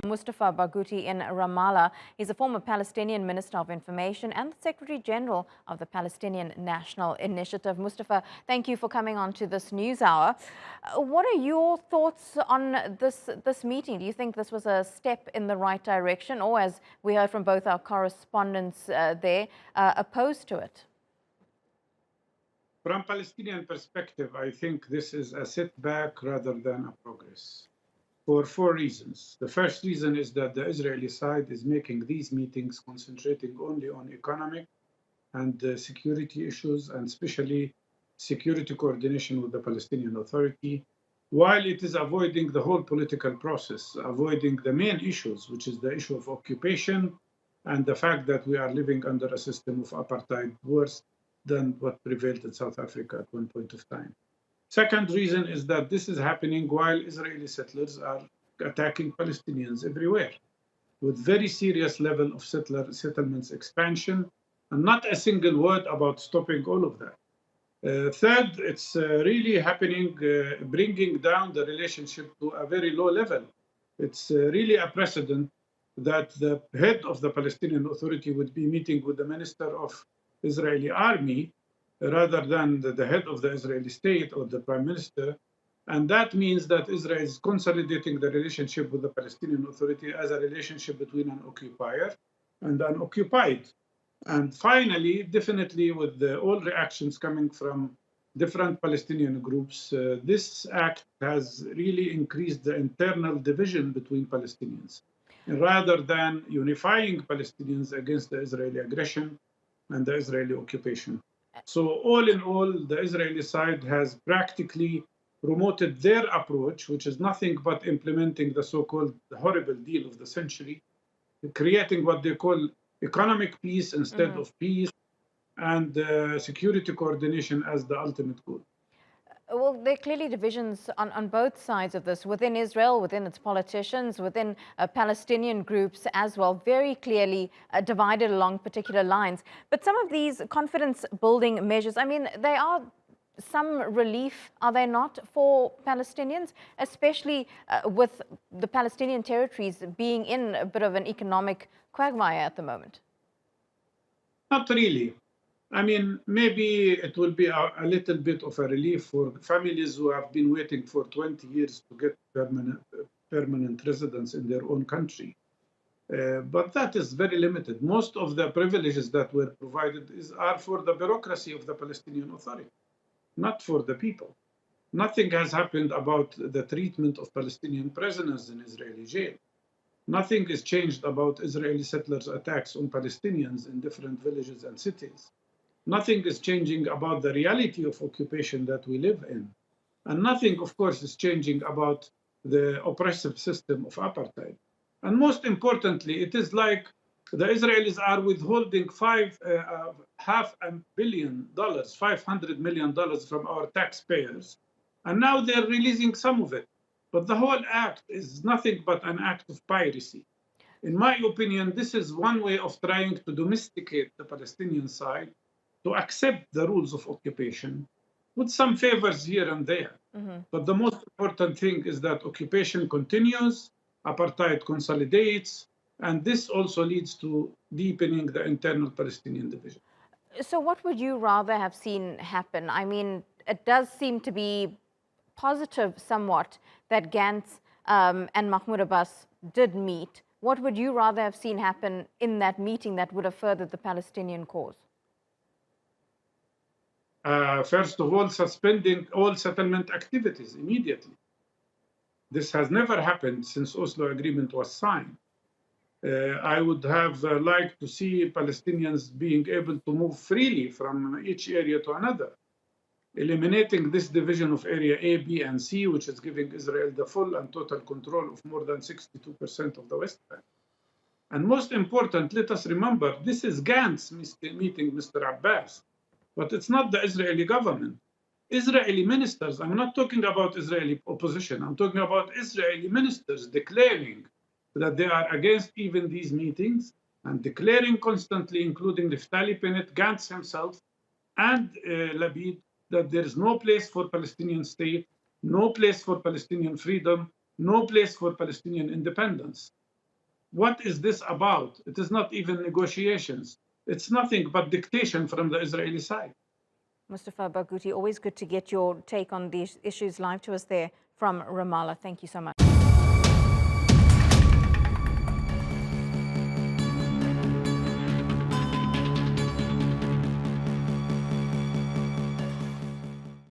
Mustafa Barghouti in Ramallah. He's a former Palestinian Minister of Information and the Secretary General of the Palestinian National Initiative. Mustafa, thank you for coming on to this news hour. What are your thoughts on this meeting? Do you think this was a step in the right direction, or, as we heard from both our correspondents opposed to it? From Palestinian perspective, I think this is a setback rather than a progress, for 4 reasons. The first reason is that the Israeli side is making these meetings concentrating only on economic and security issues, and especially security coordination with the Palestinian Authority, while it is avoiding the whole political process, avoiding the main issues, which is the issue of occupation and the fact that we are living under a system of apartheid worse than what prevailed in South Africa at one point of time. Second reason is that this is happening while Israeli settlers are attacking Palestinians everywhere, with very serious level of settlements expansion, and not a single word about stopping all of that. Third, it's really happening, bringing down the relationship to a very low level. It's really a precedent that the head of the Palestinian Authority would be meeting with the Minister of Israeli army rather than the head of the Israeli state or the prime minister. And that means that Israel is consolidating the relationship with the Palestinian Authority as a relationship between an occupier and an occupied. And finally, definitely with all reactions coming from different Palestinian groups, this act has really increased the internal division between Palestinians, rather than unifying Palestinians against the Israeli aggression and the Israeli occupation. So all in all, the Israeli side has practically promoted their approach, which is nothing but implementing the so-called horrible deal of the century, creating what they call economic peace instead of peace, and security coordination as the ultimate goal. Well, there are clearly divisions on both sides of this, within Israel, within its politicians, within Palestinian groups as well, very clearly divided along particular lines. But some of these confidence-building measures, I mean, they are some relief, are they not, for Palestinians, especially with the Palestinian territories being in a bit of an economic quagmire at the moment? Not really. I mean, maybe it will be a little bit of a relief for families who have been waiting for 20 years to get permanent residence in their own country. But that is very limited. Most of the privileges that were provided are for the bureaucracy of the Palestinian Authority, not for the people. Nothing has happened about the treatment of Palestinian prisoners in Israeli jail. Nothing is changed about Israeli settlers' attacks on Palestinians in different villages and cities. Nothing is changing about the reality of occupation that we live in. And nothing, of course, is changing about the oppressive system of apartheid. And most importantly, it is like the Israelis are withholding $500 million, $500 million from our taxpayers. And now they're releasing some of it. But the whole act is nothing but an act of piracy. In my opinion, this is one way of trying to domesticate the Palestinian side, to accept the rules of occupation with some favors here and there. But the most important thing is that occupation continues, apartheid consolidates, and this also leads to deepening the internal Palestinian division. So what would you rather have seen happen? I mean, it does seem to be positive somewhat that Gantz and Mahmoud Abbas did meet. What would you rather have seen happen in that meeting that would have furthered the Palestinian cause? First of all, suspending all settlement activities immediately. This has never happened since Oslo Agreement was signed. I would have liked to see Palestinians being able to move freely from each area to another, eliminating this division of area A, B, and C, which is giving Israel the full and total control of more than 62% of the West Bank. And most important, let us remember, this is Gantz meeting Mr. Abbas. But it's not the Israeli government. Israeli ministers, I'm not talking about Israeli opposition, I'm talking about Israeli ministers declaring that they are against even these meetings, and declaring constantly, including Naftali Bennett, Gantz himself, and Lapid, that there is no place for Palestinian state, no place for Palestinian freedom, no place for Palestinian independence. What is this about? It is not even negotiations. It's nothing but dictation from the Israeli side. Mustafa Barghouti, always good to get your take on these issues live to us there from Ramallah. Thank you so much.